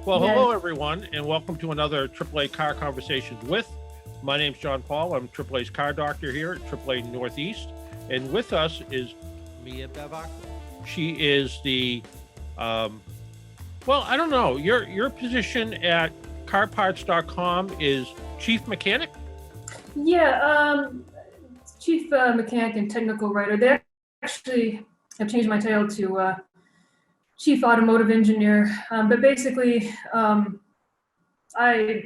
Well, Yes. hello, everyone, and welcome to another AAA Car Conversations with. My name's John Paul. I'm AAA's car doctor here at AAA Northeast. And with us is Mia Bevacqua. She is the, I don't know, your position at carparts.com is chief mechanic? Yeah, chief mechanic and technical writer. They actually have changed my title to chief automotive engineer. But basically, I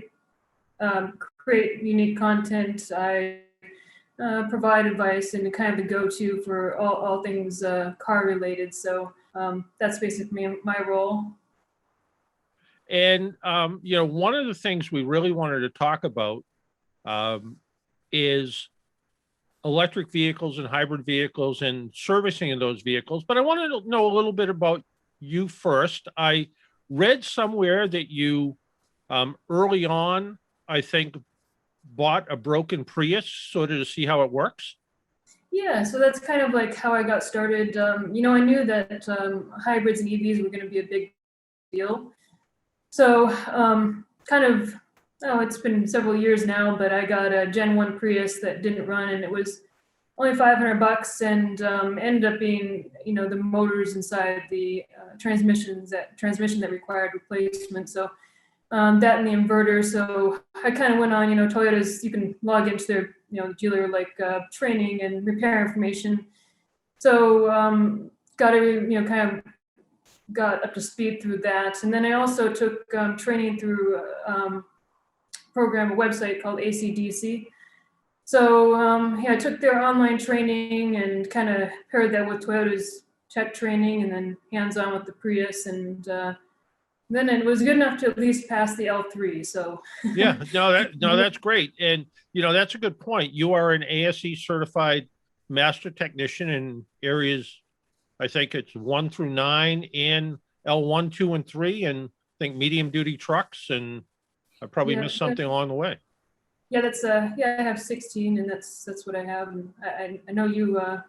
create unique content. I provide advice and kind of the go-to for all things car related. So that's basically my role. And, one of the things we really wanted to talk about is electric vehicles and hybrid vehicles and servicing of those vehicles. But I wanted to know a little bit about you first. I read somewhere that you early on, I think, bought a broken Prius sort of to see how it works. Yeah, so that's kind of like how I got started. I knew that hybrids and EVs were going to be a big deal. So it's been several years now, but I got a Gen 1 Prius that didn't run, and it was only $500 and ended up being, the motors inside the transmission that required replacement. So that and the inverter. So I kind of went on, Toyota's, you can log into their, dealer training and repair information. So got up to speed through that. And then I also took training through a website called ACDC. So I took their online training and kind of paired that with Toyota's tech training and then hands-on with the Prius. And then it was good enough to at least pass the L3. So yeah, that's great. And, that's a good point. You are an ASE certified master technician in areas, I think it's 1 through 9 and L1, 2, and 3, and I think medium duty trucks. And I probably missed something along the way. Yeah, that's I have 16, and that's what I have. And I know you have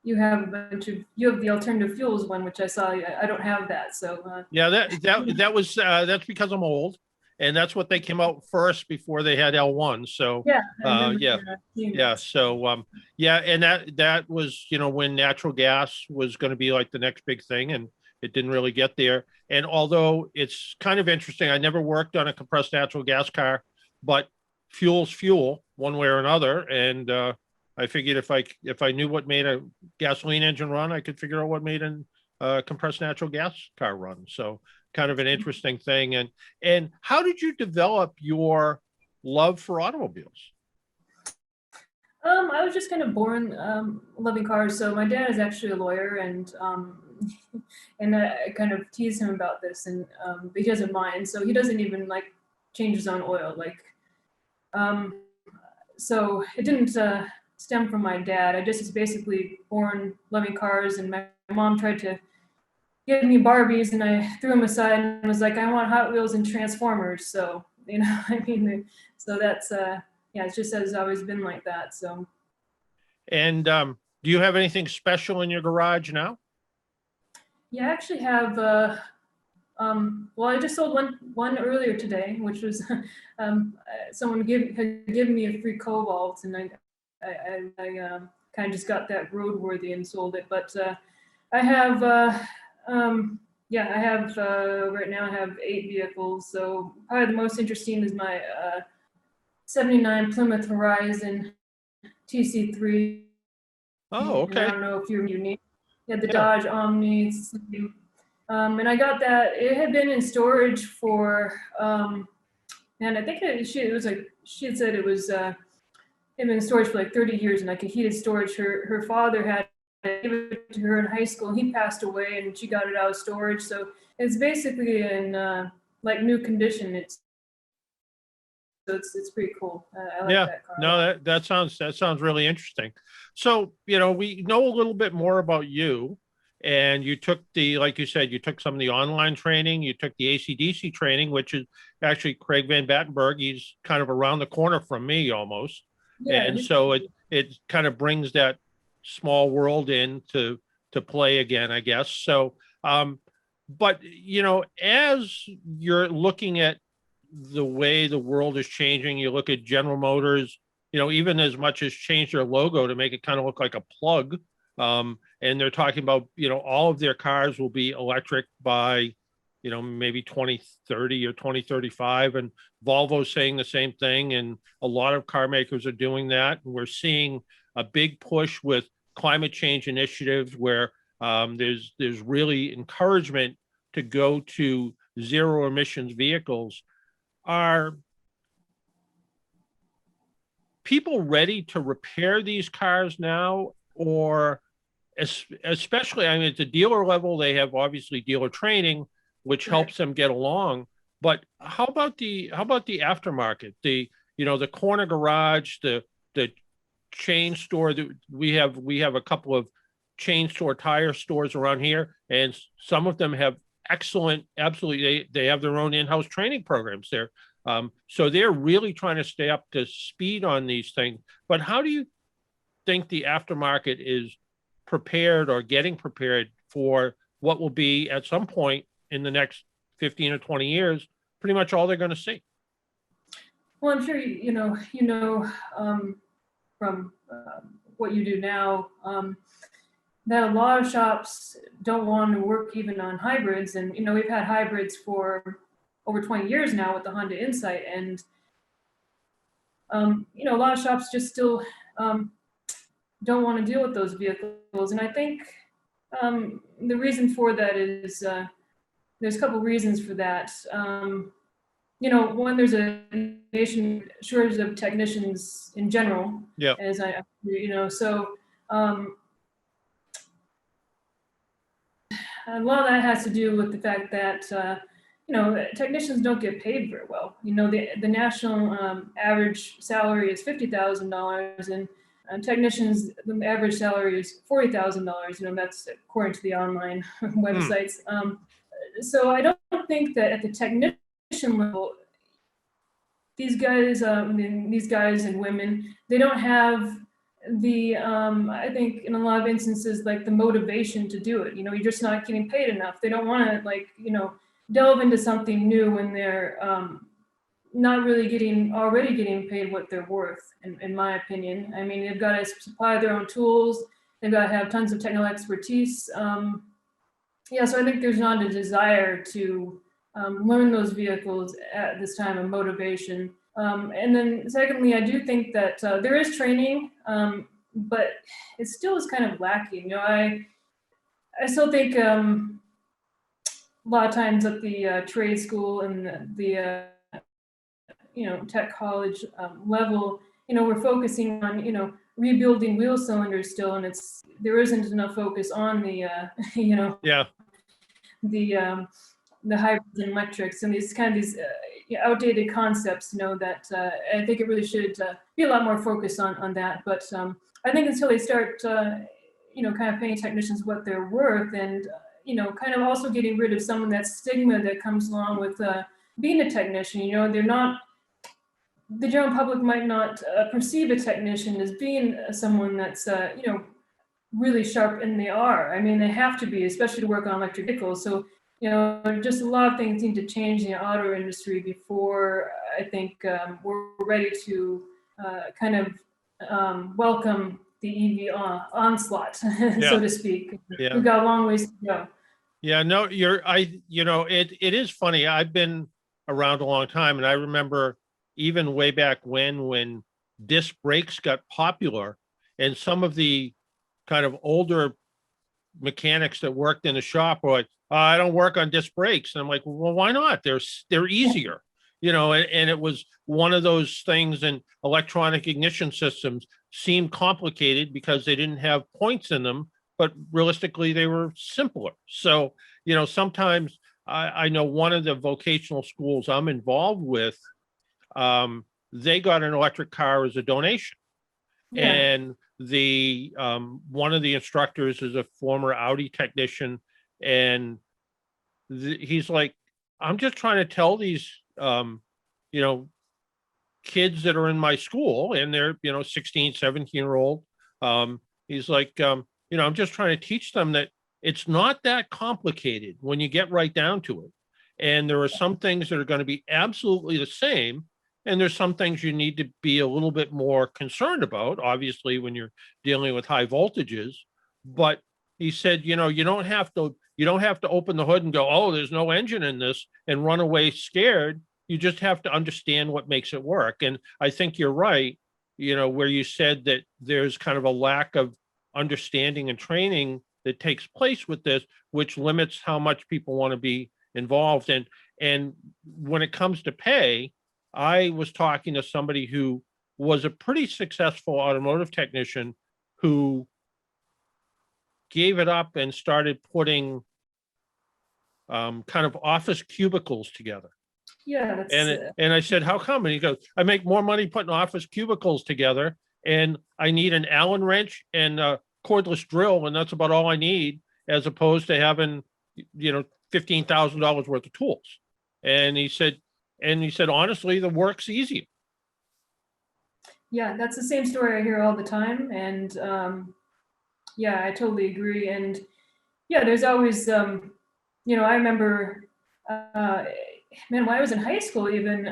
you have the alternative fuels one, which I saw. I don't have that, so yeah, that's because I'm old, and that's what they came out first before they had L1. So yeah. So and that was when natural gas was going to be like the next big thing, and it didn't really get there. And although it's kind of interesting, I never worked on a compressed natural gas car, but fuel's fuel one way or another. And I figured if I knew what made a gasoline engine run, I could figure out what made a compressed natural gas car run. So kind of an interesting thing. And how did you develop your love for automobiles? I was just kind of born loving cars. So my dad is actually a lawyer, and I kind of tease him about this, and he doesn't mind. So he doesn't even change his own oil. So it didn't stem from my dad. I just was basically born loving cars, and my mom tried to give me Barbies, and I threw them aside and was like, I want Hot Wheels and Transformers. So so that's it's just has always been like that. So. And do you have anything special in your garage now? Yeah, I actually have. I just sold one earlier today, which was someone had given me a free Cobalt, and I kind of just got that roadworthy and sold it. But I have right now I have 8 vehicles. So probably the most interesting is my 79 Plymouth Horizon TC3. Oh, okay. And I don't know if you're unique. Yeah, the Dodge Omni. And I got that. It had been in storage for, and I think she had said it was had been in storage for 30 years, and heated storage. Her father had given it to her in high school. He passed away, and she got it out of storage. So it's basically in new condition. It's pretty cool. I like that car. No, that sounds really interesting. So we know a little bit more about you. And you took like you said, you took some of the online training, you took the ACDC training, which is actually Craig Van Battenberg. He's kind of around the corner from me almost. Yeah, and so it kind of brings that small world in to play again, I guess. So but as you're looking at the way the world is changing, you look at General Motors, even as much as changed their logo to make it kind of look like a plug. And they're talking about, all of their cars will be electric by, maybe 2030 or 2035. And Volvo's saying the same thing. And a lot of car makers are doing that. And we're seeing a big push with climate change initiatives where there's really encouragement to go to zero emissions vehicles. Are people ready to repair these cars now? Or especially, I mean, at the dealer level, they have obviously dealer training, which helps them get along. But how about the aftermarket? The corner garage, the chain store that we have a couple of chain store tire stores around here, and some of them have excellent, absolutely, they have their own in-house training programs there. So they're really trying to stay up to speed on these things. But how do you think the aftermarket is prepared or getting prepared for what will be at some point in the next 15 or 20 years, pretty much all they're going to see? Well, I'm sure from what you do now, that a lot of shops don't want to work even on hybrids. And, we've had hybrids for over 20 years now with the Honda Insight. And, a lot of shops just still don't want to deal with those vehicles. And I think the reason for that is there's a couple reasons for that. One, there's a nation shortage of technicians in general. Yeah. As so a lot of that has to do with the fact that technicians don't get paid very well. The national average salary is $50,000, and technicians, the average salary is $40,000. That's according to the online websites. So I don't think that at the technician level, these guys and women, they don't have the I think in a lot of instances, like the motivation to do it. You're just not getting paid enough. They don't want to delve into something new when they're not really already getting paid what they're worth, in my opinion. I mean, they've got to supply their own tools. They've got to have tons of technical expertise. So I think there's not a desire to learn those vehicles at this time of motivation. And then secondly, I do think that there is training, but it still is kind of lacking. I still think a lot of times at the trade school and the tech college level, we're focusing on rebuilding wheel cylinders still, and there isn't enough focus on the the hybrids and electrics and these outdated concepts. That I think it really should be a lot more focus on that. But I think until they start kind of paying technicians what they're worth, and kind of also getting rid of some of that stigma that comes along with being a technician. The general public might not perceive a technician as being someone that's really sharp, and they are. I mean, they have to be, especially to work on electric vehicles. So just a lot of things need to change in the auto industry before I think we're ready to kind of welcome the EV onslaught, so to speak. Yeah. We've got a long ways to go. Yeah, no, it is funny. I've been around a long time, and I remember even way back when disc brakes got popular, and some of the kind of older mechanics that worked in the shop were like, I don't work on disc brakes. And I'm like, well, why not? They're easier, and it was one of those things, and electronic ignition systems seemed complicated because they didn't have points in them, but realistically they were simpler. So, sometimes I know one of the vocational schools I'm involved with, they got an electric car as a donation. Yeah. And the one of the instructors is a former Audi technician, and he's like, I'm just trying to tell these kids that are in my school, and they're 16, 17-year-old, he's like, I'm just trying to teach them that it's not that complicated when you get right down to it. And there are some things that are going to be absolutely the same. And there's some things you need to be a little bit more concerned about, obviously, when you're dealing with high voltages. But he said, you don't have to open the hood and go, oh, there's no engine in this and run away scared. You just have to understand what makes it work. And I think you're right, where you said that there's kind of a lack of understanding and training that takes place with this, which limits how much people want to be involved. And when it comes to pay, I was talking to somebody who was a pretty successful automotive technician who gave it up and started putting kind of office cubicles together. Yeah, that's And I said, how come? And he goes, I make more money putting office cubicles together, and I need an Allen wrench and a cordless drill, and that's about all I need, as opposed to having, $15,000 worth of tools. And he said, honestly, the work's easy. Yeah, that's the same story I hear all the time. And yeah, I totally agree. And yeah, there's always, I remember, man, when I was in high school, even,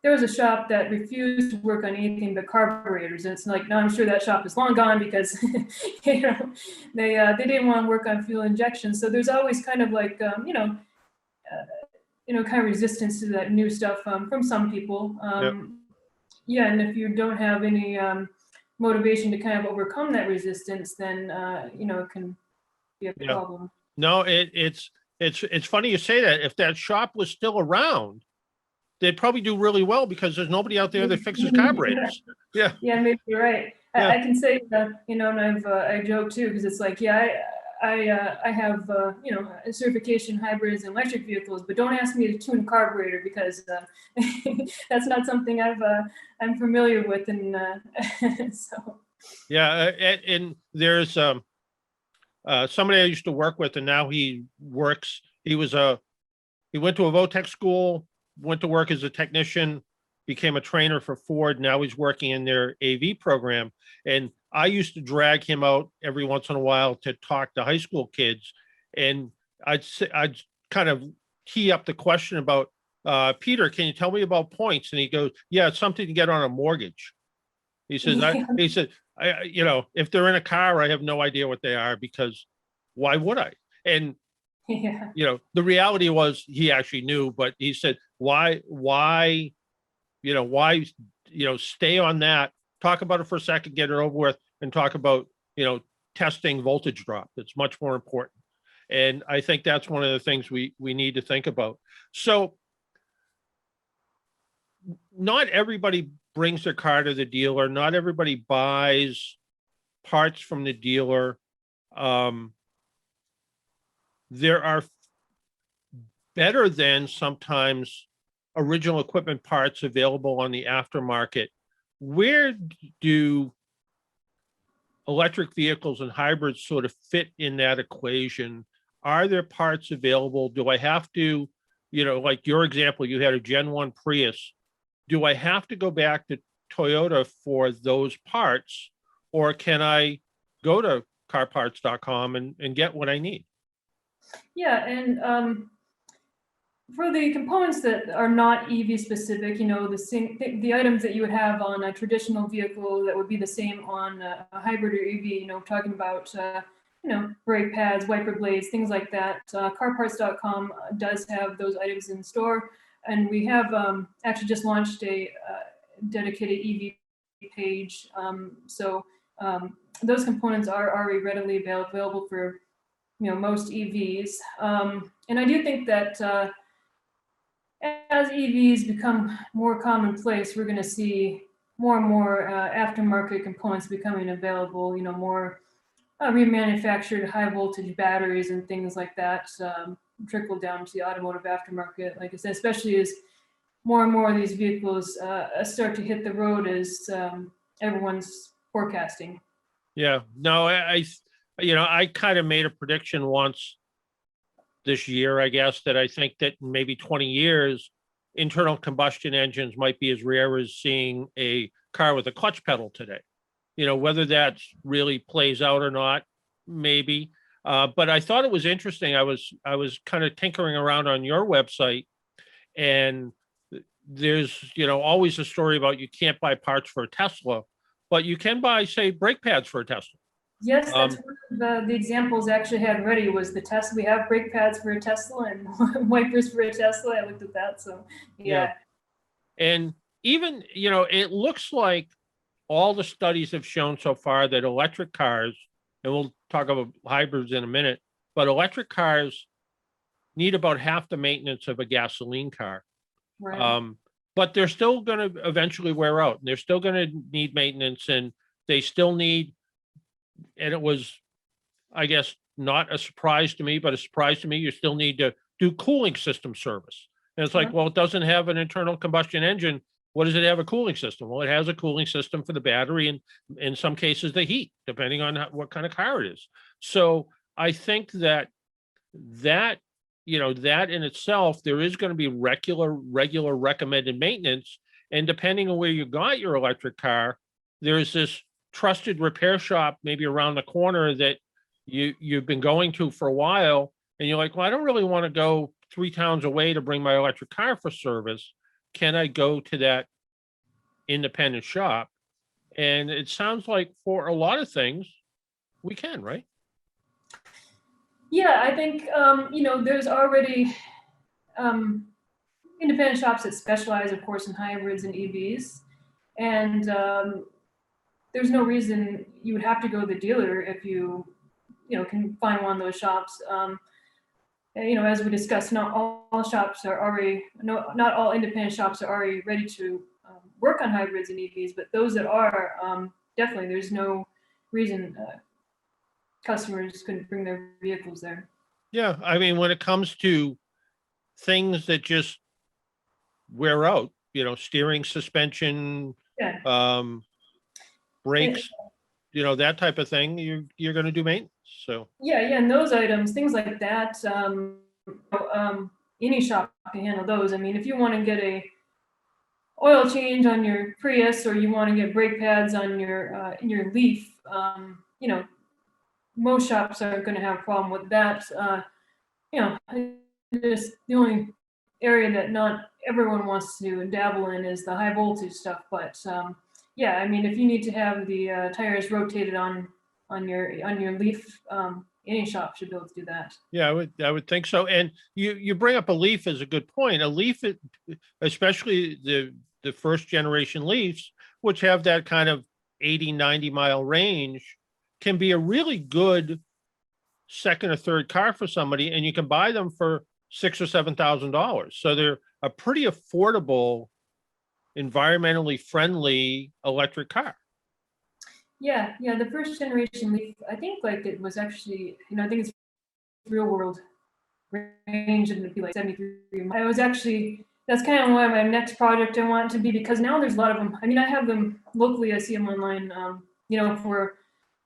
there was a shop that refused to work on anything but carburetors. And it's like, no, I'm sure that shop is long gone because, they didn't want to work on fuel injection. So there's always kind of like, kind of resistance to that new stuff from some people. Yeah, and if you don't have any motivation to kind of overcome that resistance, then it can be a problem. No, it's funny you say that. If that shop was still around, they'd probably do really well because there's nobody out there that fixes carburetors. Yeah. Yeah, maybe you're right. Yeah. I can say that, and I joke too, because it's like, I have, a certification hybrids and electric vehicles, but don't ask me to tune a carburetor because that's not something I'm familiar with. And so. Yeah. And there's somebody I used to work with, and now he went to a Votech school, went to work as a technician, became a trainer for Ford. Now he's working in their AV program. And I used to drag him out every once in a while to talk to high school kids. And I'd kind of tee up the question about, Peter, can you tell me about points? And he goes, yeah, it's something to get on a mortgage. He says, if they're in a car, I have no idea what they are because why would I? And, the reality was he actually knew, but he said, why, stay on that, talk about it for a second, get it over with, and talk about, testing voltage drop. It's much more important. And I think that's one of the things we need to think about. So not everybody brings their car to the dealer. Not everybody buys parts from the dealer. There are better than sometimes original equipment parts available on the aftermarket. Where do electric vehicles and hybrids sort of fit in that equation? Are there parts available? Do I have to, like your example, you had a Gen 1 Prius. Do I have to go back to Toyota for those parts, or can I go to carparts.com and get what I need? Yeah, and for the components that are not EV specific, the items that you would have on a traditional vehicle that would be the same on a hybrid or EV, talking about, brake pads, wiper blades, things like that. Carparts.com does have those items in store. And we have actually just launched a dedicated EV page. So those components are already readily available for, most EVs. And I do think that as EVs become more commonplace, we're going to see more and more aftermarket components becoming available, more remanufactured high voltage batteries and things like that trickle down to the automotive aftermarket. Like I said, especially as more and more of these vehicles start to hit the road as everyone's forecasting. Yeah, no, I kind of made a prediction once this year, I guess, that I think that in maybe 20 years, internal combustion engines might be as rare as seeing a car with a clutch pedal today. Whether that really plays out or not, maybe. But I thought it was interesting. I was kind of tinkering around on your website, and there's always a story about you can't buy parts for a Tesla, but you can buy, say, brake pads for a Tesla. Yes, that's Um, one of the examples I actually had ready was the Tesla. We have brake pads for a Tesla and wipers for a Tesla. I looked at that, so yeah, yeah. and even it looks like all the studies have shown so far that electric cars, and we'll talk about hybrids in a minute, but electric cars need about half the maintenance of a gasoline car. Right. But they're still going to eventually wear out. They're still going to need maintenance, and they still need, and it was, I guess, not a surprise to me, but a surprise to me, you still need to do cooling system service. And it's like, well, it doesn't have an internal combustion engine. What does it have a cooling system? Well, it has a cooling system for the battery and in some cases the heat, depending on what kind of car it is. So I think that that in itself, there is going to be regular recommended maintenance. And depending on where you got your electric car, there's this trusted repair shop maybe around the corner that you've been going to for a while, and you're like, well, I don't really want to go 3 towns away to bring my electric car for service. Can I go to that independent shop? And it sounds like for a lot of things, we can, right? Yeah, I think there's already independent shops that specialize, of course, in hybrids and EVs, and there's no reason you would have to go to the dealer if you can find one of those shops. As we discussed, not all shops are already, no, not all independent shops are already ready to work on hybrids and EVs, but those that are, definitely, there's no reason customers couldn't bring their vehicles there. Yeah, I mean, when it comes to things that just wear out, steering, suspension, Yeah. brakes, that type of thing, you're going to do maintenance. So Yeah, and those items, things like that, any shop can handle those. I mean, if you want to get a oil change on your Prius, or you want to get brake pads on your Leaf, most shops are going to have a problem with that. Just the only area that not everyone wants to dabble in is the high voltage stuff. But yeah, I mean, if you need to have the tires rotated on your Leaf, any shop should be able to do that. yeah, I would think so. And you bring up a Leaf as a good point. A Leaf, especially the first generation Leafs, which have that kind of 80-90 mile range, can be a really good second or third car for somebody, and you can buy them for $6,000 or $7,000. So they're a pretty affordable, environmentally friendly electric car. Yeah, the first generation Leaf, I think like it was actually, I think it's real world range and it'd be like 73. I was actually, that's kind of why my next project I want to be, because now there's a lot of them. I mean, I have them locally, I see them online, for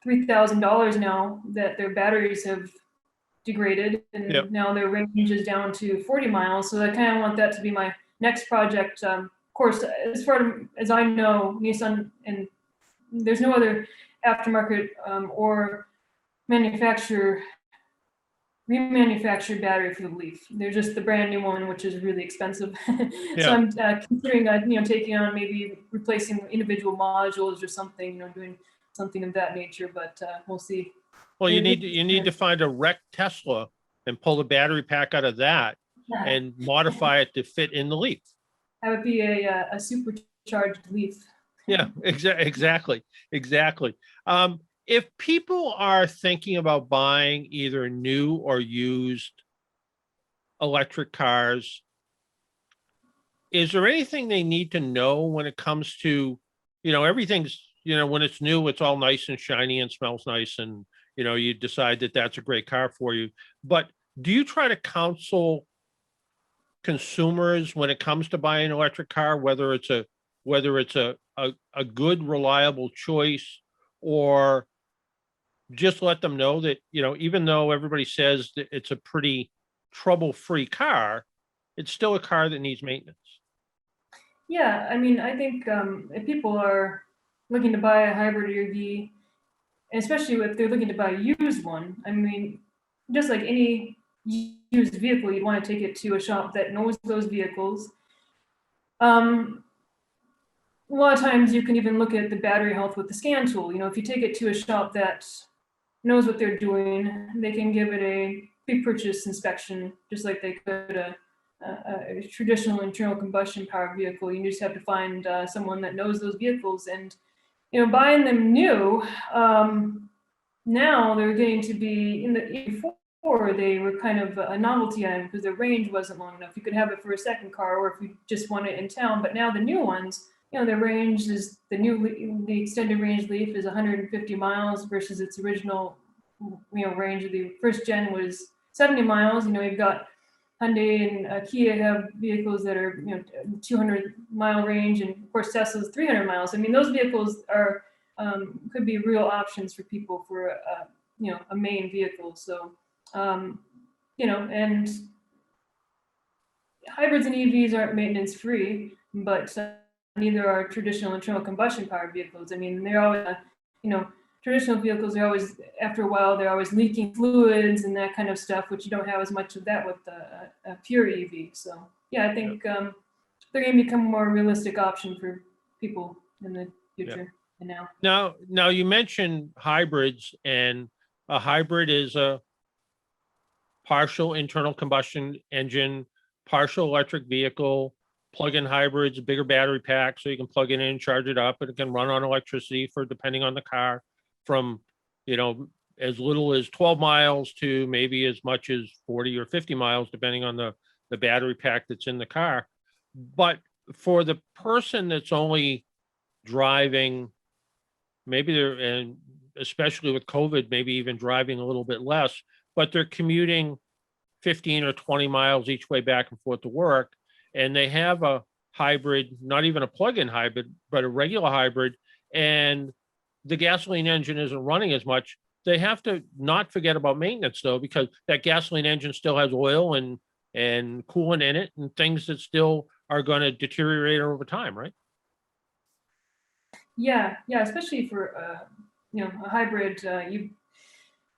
$3,000 now that their batteries have degraded, and Yep. now their range is down to 40 miles. So I kind of want that to be my next project. Of course, as far as I know, Nissan, and there's no other aftermarket or remanufactured battery for the Leaf. They're just the brand new one, which is really expensive. Yeah. So I'm considering, taking on maybe replacing individual modules or something, doing something of that nature. But we'll see. Well, you need to find a wrecked Tesla and pull the battery pack out of that and modify it to fit in the Leaf. That would be a supercharged Leaf. Yeah, exactly. If people are thinking about buying either new or used electric cars, is there anything they need to know when it comes to, everything's, when it's new, it's all nice and shiny and smells nice, and you decide that that's a great car for you. But do you try to counsel consumers when it comes to buying an electric car, whether it's a good, reliable choice, or just let them know that, even though everybody says that it's a pretty trouble-free car, it's still a car that needs maintenance? Yeah, I mean, I think if people are looking to buy a hybrid EV, especially if they're looking to buy a used one, I mean, just like any used vehicle, you'd want to take it to a shop that knows those vehicles. A lot of times you can even look at the battery health with the scan tool. If you take it to a shop that knows what they're doing, they can give it a pre-purchase inspection, just like they could a traditional internal combustion powered vehicle. You just have to find someone that knows those vehicles. And buying them new, now they're getting to be before they were kind of a novelty item because their range wasn't long enough. You could have it for a second car, or if you just want it in town. But now the new ones, the range is the extended range Leaf is 150 miles versus its original, range of the first gen was 70 miles. You've got Hyundai and Kia have vehicles that are 200-mile range, and of course Tesla's 300 miles. I mean, those vehicles are could be real options for people for a main vehicle. So and hybrids and EVs aren't maintenance free, but neither are traditional internal combustion powered vehicles. I mean, they're always, traditional vehicles are always, after a while, they're always leaking fluids and that kind of stuff, which you don't have as much of that with a pure EV. So yeah, I think they're going to become a more realistic option for people in the future and now. Now you mentioned hybrids, and a hybrid is a partial internal combustion engine, partial electric vehicle. Plug-in hybrids, bigger battery pack, so you can plug it in, charge it up, and it can run on electricity for, depending on the car, from as little as 12 miles to maybe as much as 40 or 50 miles, depending on the battery pack that's in the car. But for the person that's only driving, maybe and especially with COVID, maybe even driving a little bit less, but they're commuting 15 or 20 miles each way back and forth to work, and they have a hybrid, not even a plug-in hybrid, but a regular hybrid, and the gasoline engine isn't running as much, they have to not forget about maintenance, though, because that gasoline engine still has oil and coolant in it and things that still are going to deteriorate over time, right? Yeah, especially for a hybrid, you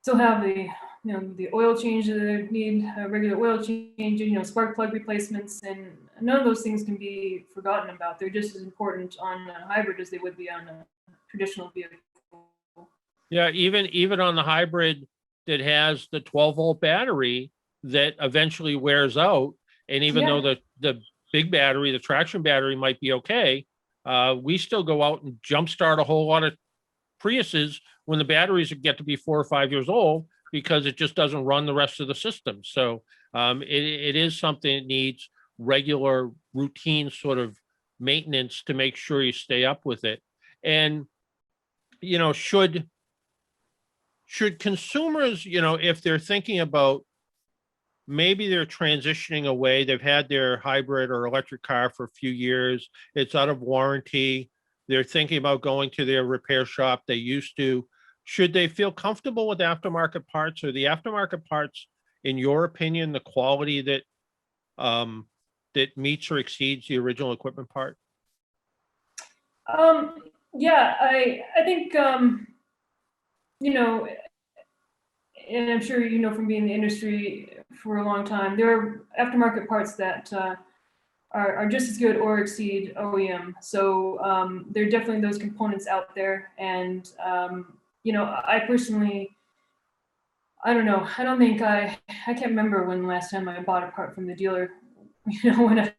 still have the the oil change that need regular oil changes, spark plug replacements, and none of those things can be forgotten about. They're just as important on a hybrid as they would be on a traditional vehicle. Yeah, even on the hybrid that has the 12-volt battery that eventually wears out, and even though the big battery, the traction battery might be okay, we still go out and jumpstart a whole lot of Priuses when the batteries get to be 4 or 5 years old, because it just doesn't run the rest of the system. So it is something that needs regular routine sort of maintenance to make sure you stay up with it. And, should consumers, if they're thinking about, maybe they're transitioning away, they've had their hybrid or electric car for a few years, it's out of warranty, they're thinking about going to their repair shop they used to, should they feel comfortable with aftermarket parts? Or the aftermarket parts, in your opinion, the quality that that meets or exceeds the original equipment part? Yeah, I think and I'm sure from being in the industry for a long time, there are aftermarket parts that are just as good or exceed OEM. So there are definitely those components out there, and I personally, I don't know. I don't think I can't remember when the last time I bought a part from the dealer. When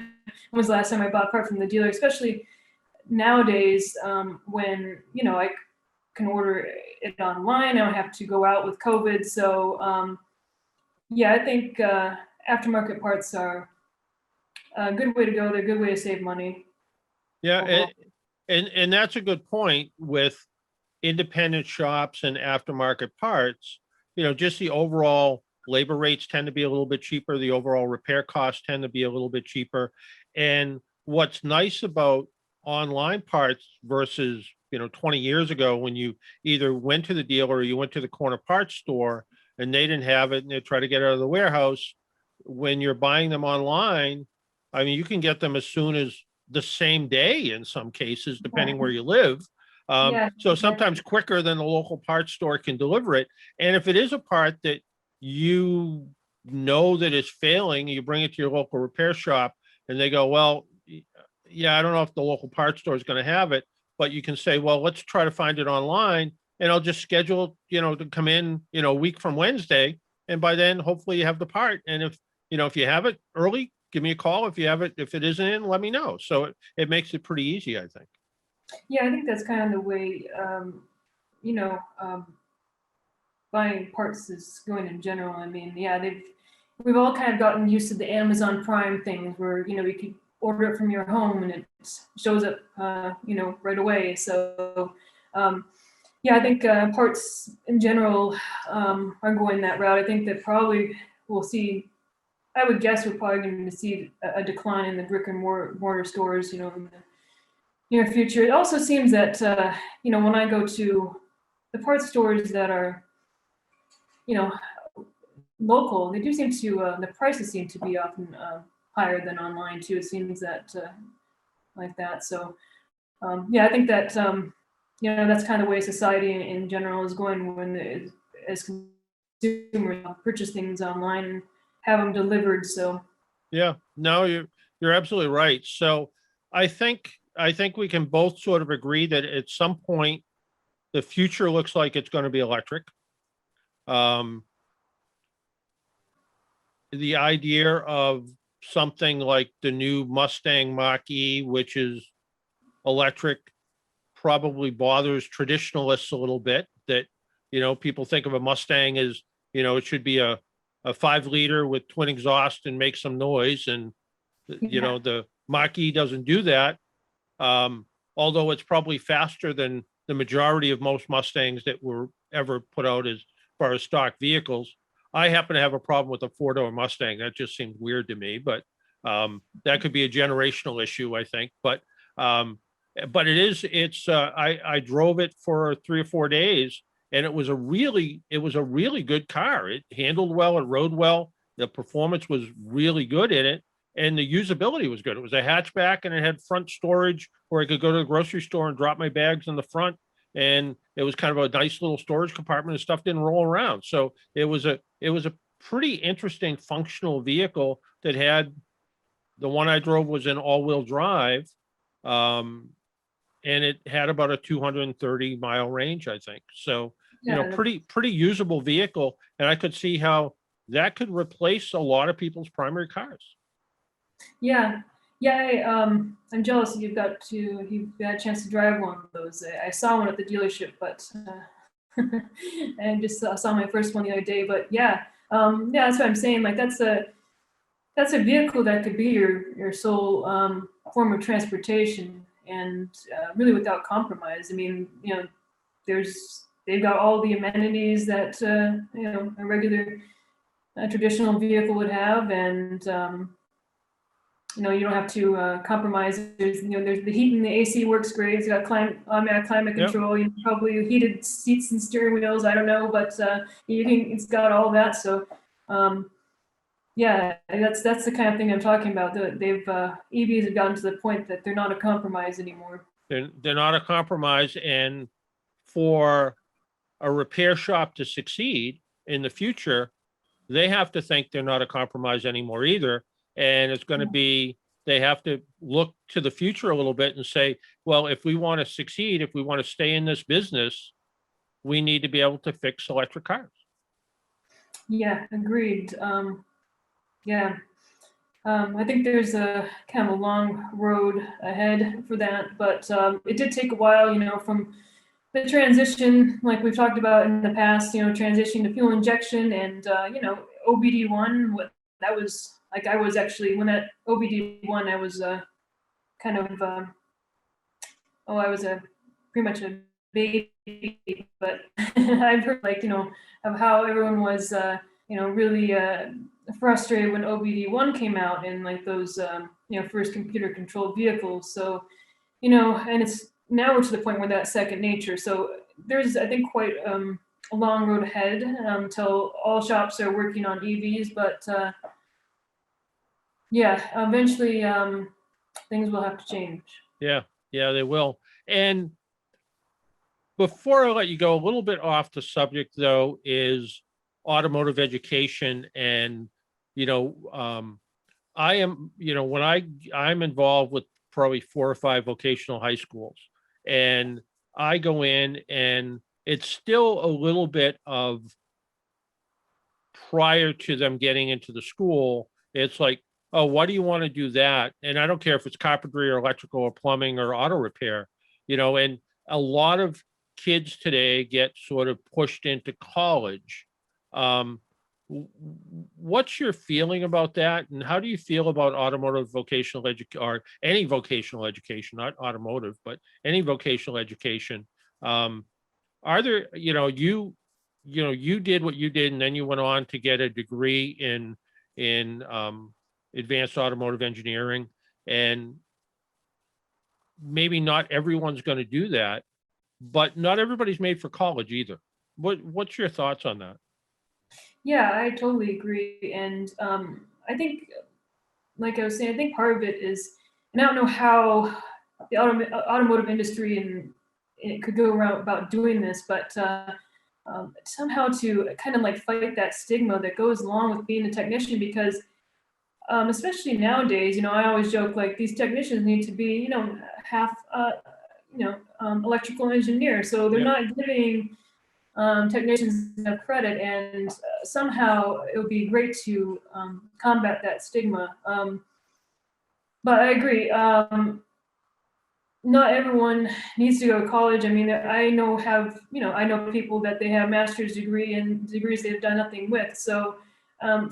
was the last time I bought a part from the dealer? Especially nowadays, when I can order it online. I don't have to go out with COVID. So I think aftermarket parts are a good way to go. They're a good way to save money. Yeah, and that's a good point with independent shops and aftermarket parts. Just the overall labor rates tend to be a little bit cheaper. The overall repair costs tend to be a little bit cheaper. And what's nice about online parts versus 20 years ago, when you either went to the dealer or you went to the corner parts store and they didn't have it and they try to get it out of the warehouse, when you're buying them online, I mean, you can get them as soon as the same day in some cases, depending where you live. So sometimes quicker than the local parts store can deliver it. And if it is a part that you know that it's failing, you bring it to your local repair shop and they go, well, yeah, I don't know if the local parts store is going to have it, but you can say, well, let's try to find it online and I'll just schedule, to come in, a week from Wednesday. And by then, hopefully you have the part. And if you have it early, give me a call. If it isn't in, let me know. So it makes it pretty easy, I think. Yeah, I think that's kind of the way, you know, buying parts is going in general. I mean, yeah, we've all kind of gotten used to the Amazon Prime things where, we could order it from your home and it shows up, right away. So, yeah, I think parts in general are going that route. I think that probably we'll see, I would guess we're probably going to see a decline in the brick and mortar stores, in the near future. It also seems that, when I go to the parts stores that are, local, they do seem to, the prices seem to be often higher than online too. It seems that like that. So, yeah, I think that, that's kind of the way society in general is going when as consumers purchase things online and have them delivered. So, Yeah, no, you're absolutely right. So I think we can both sort of agree that at some point the future looks like it's going to be electric. The idea of something like the new Mustang Mach-E, which is electric, probably bothers traditionalists a little bit. That people think of a Mustang as it should be a 5 liter with twin exhaust and make some noise, and yeah. the Mach-E doesn't do that. Although it's probably faster than the majority of most Mustangs that were ever put out as far as stock vehicles. I happen to have a problem with a 4-door Mustang. That just seems weird to me, but that could be a generational issue, I think. But I drove it for 3 or 4 days and it was a really good car. It handled well, it rode well. The performance was really good in it. And the usability was good. It was a hatchback and it had front storage where I could go to the grocery store and drop my bags in the front. And it was kind of a nice little storage compartment and stuff didn't roll around. So it was a pretty interesting functional vehicle that had, the one I drove was an all-wheel drive. And it had about a 230-mile range, I think. So, Yeah. pretty usable vehicle. And I could see how that could replace a lot of people's primary cars. Yeah. Yeah. I'm jealous you've had a chance to drive one of those. I saw one at the dealership, but and just saw my first one the other day. But yeah, yeah, that's what I'm saying. Like that's a vehicle that could be your sole form of transportation, and really without compromise. I mean, they've got all the amenities that a regular traditional vehicle would have, and you don't have to compromise. There's the heat and the AC works great. It's got automatic climate Yep. control. Probably heated seats and steering wheels. I don't know, but it's got all that. So, yeah, that's the kind of thing I'm talking about. They've EVs have gotten to the point that they're not a compromise anymore. They're not a compromise. And for a repair shop to succeed in the future, they have to think they're not a compromise anymore either. And it's going to be, they have to look to the future a little bit and say, well, if we want to succeed, if we want to stay in this business, we need to be able to fix electric cars. Yeah, agreed. Yeah. I think there's a kind of a long road ahead for that, but it did take a while, from the transition, like we've talked about in the past, transition to fuel injection and, OBD1, what that was like. I was actually, when that OBD1, I was kind of, I was pretty much a baby, but I've heard of how everyone was, really frustrated when OBD1 came out and like those, first computer controlled vehicles. So, and it's now we're to the point where that's second nature. So there's, I think, quite a long road ahead until all shops are working on EVs. But yeah, eventually things will have to change. Yeah, they will. And before I let you go, a little bit off the subject, though, is automotive education. And, I am, when I'm involved with probably 4 or 5 vocational high schools, and I go in, and it's still a little bit of, prior to them getting into the school, it's like, oh, why do you want to do that? And I don't care if it's carpentry or electrical or plumbing or auto repair, and a lot of kids today get sort of pushed into college. Um, what's your feeling about that? And how do you feel about automotive vocational education, or any vocational education, not automotive, but any vocational education? Um, are there, you did what you did, and then you went on to get a degree in advanced automotive engineering, and maybe not everyone's going to do that, but not everybody's made for college either. What's your thoughts on that? Yeah, I totally agree. And I think, like I was saying, I think part of it is, and I don't know how the automotive industry and it could go around about doing this, but somehow to kind of like fight that stigma that goes along with being a technician, because especially nowadays, I always joke like these technicians need to be, half, electrical engineer. So they're Yeah. not giving technicians enough credit, and somehow it would be great to combat that stigma. But I agree. Not everyone needs to go to college. I mean, I know people that they have master's degree and degrees they've done nothing with. So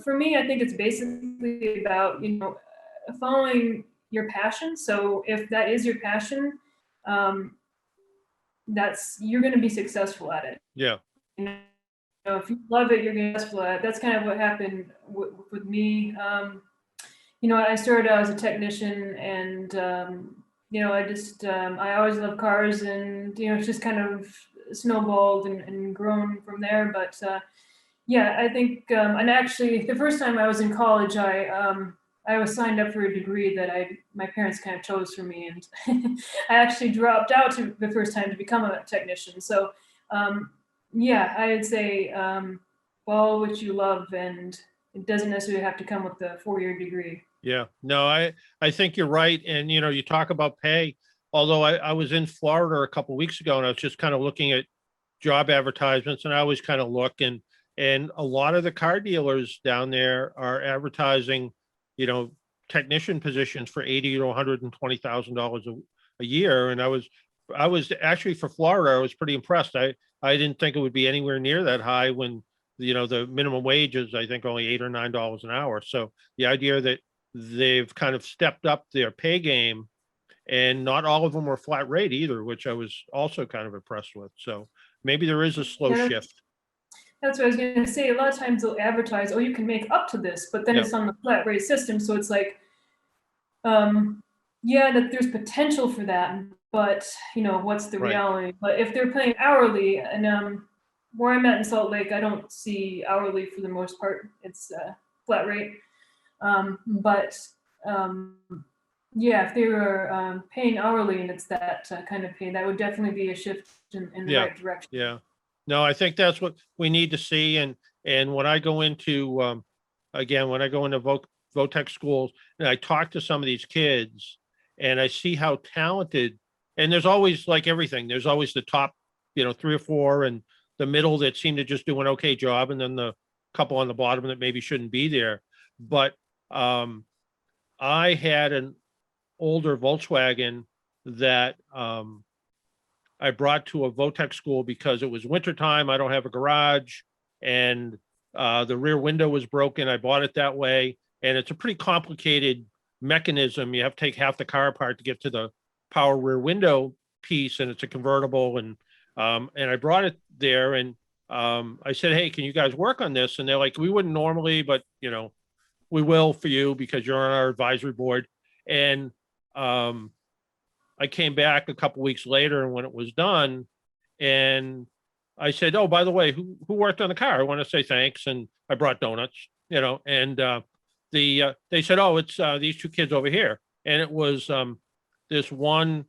for me, I think it's basically about, following your passion. So if that is your passion, you're going to be successful at it. Yeah. If you love it, you're going to be successful at it. That's kind of what happened with me. I started out as a technician, and I always loved cars, and it's just kind of snowballed and grown from there. But yeah, I think, and actually, the first time I was in college, I was signed up for a degree that my parents kind of chose for me, and I actually dropped out the first time to become a technician. So yeah, I'd say follow what you love, and it doesn't necessarily have to come with a 4-year degree. Yeah, no, I think you're right. And, you talk about pay, although I was in Florida a couple of weeks ago, and I was just kind of looking at job advertisements, and I always kind of look, and a lot of the car dealers down there are advertising, technician positions for 80 to $120,000 a year. And I was actually, for Florida, I was pretty impressed. I didn't think it would be anywhere near that high when, the minimum wage is, I think, only $8 or $9 an hour. So the idea that they've kind of stepped up their pay game, and not all of them were flat rate either, which I was also kind of impressed with. So maybe there is a slow Yeah, shift. That's what I was going to say. A lot of times they'll advertise, oh, you can make up to this, but then Yeah. it's on the flat rate system. So it's like, yeah, that there's potential for that, but what's the Right. reality? But if they're paying hourly, and where I'm at in Salt Lake, I don't see hourly for the most part. It's flat rate. But yeah, if they were paying hourly and it's that kind of pay, that would definitely be a shift in the Yeah. right direction. Yeah. No, I think that's what we need to see. And when I go into, again, when I go into Votech schools, and I talk to some of these kids, and I see how talented, and there's always, like everything, there's always the top, 3 or 4, and the middle that seem to just do an okay job, and then the couple on the bottom that maybe shouldn't be there. But I had an older Volkswagen that I brought to a Votech school because it was wintertime. I don't have a garage, and the rear window was broken. I bought it that way, and it's a pretty complicated mechanism. You have to take half the car apart to get to the power rear window piece, and it's a convertible. And I brought it there, and I said, "Hey, can you guys work on this?" And they're like, "We wouldn't normally, but we will for you because you're on our advisory board." And I came back a couple weeks later, and when it was done, and I said, "Oh, by the way, who worked on the car? I want to say thanks." And I brought donuts, and they said, "Oh, it's these 2 kids over here." And it was this one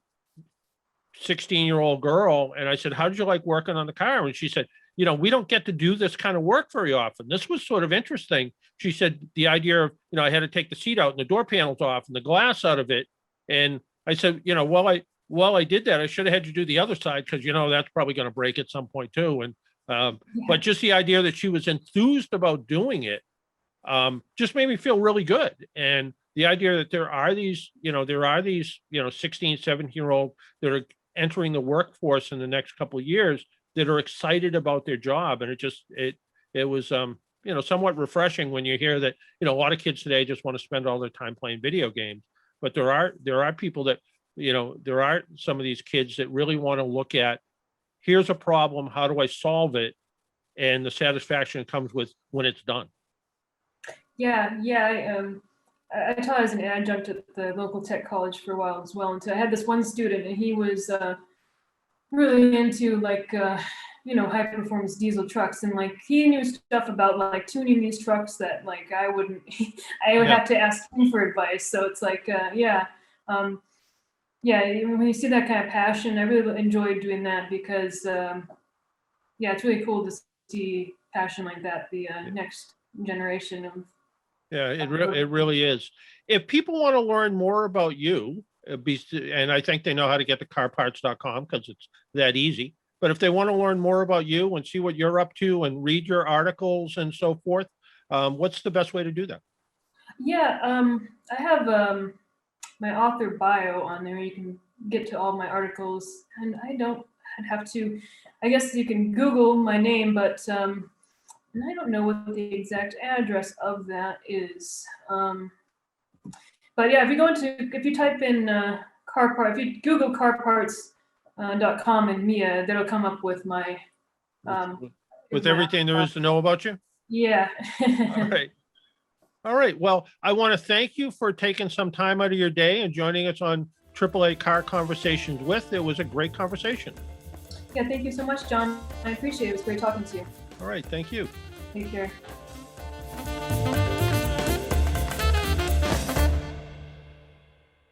16-year-old girl. And I said, "How did you like working on the car?" And she said, we don't get to do this kind of work very often. This was sort of interesting. She said the idea of, I had to take the seat out and the door panels off and the glass out of it. And I said, while I did that, I should have had you do the other side because, that's probably going to break at some point too. And, but just the idea that she was enthused about doing it just made me feel really good. And the idea that there are these 16, 17-year-old that are entering the workforce in the next couple of years that are excited about their job. And it was, somewhat refreshing when you hear that, a lot of kids today just want to spend all their time playing video games. But there are people that, there are some of these kids that really want to look at, here's a problem, how do I solve it? And the satisfaction comes with when it's done. Yeah. I taught as an adjunct at the local tech college for a while as well. And so I had this one student, and he was really into high performance diesel trucks, and he knew stuff about tuning these trucks that I wouldn't. I would have to ask him for advice. So it's when you see that kind of passion, I really enjoyed doing that because it's really cool to see passion like that. The next generation of. Yeah, it really is. If people want to learn more about you, and I think they know how to get to carparts.com because it's that easy. But if they want to learn more about you and see what you're up to and read your articles and so forth, what's the best way to do that? Yeah, I have my author bio on there. You can get to all my articles, and I'd have to, I guess you can Google my name, but and I don't know what the exact address of that is. But yeah, if you type in car part, if you Google carparts.com and Mia, that'll come up with my with everything there is to know about you. Yeah. All right. Well, I want to thank you for taking some time out of your day and joining us on AAA Car Conversations with. It was a great conversation. Yeah, thank you so much, John. I appreciate it. It was great talking to you. All right. Thank you. Take care.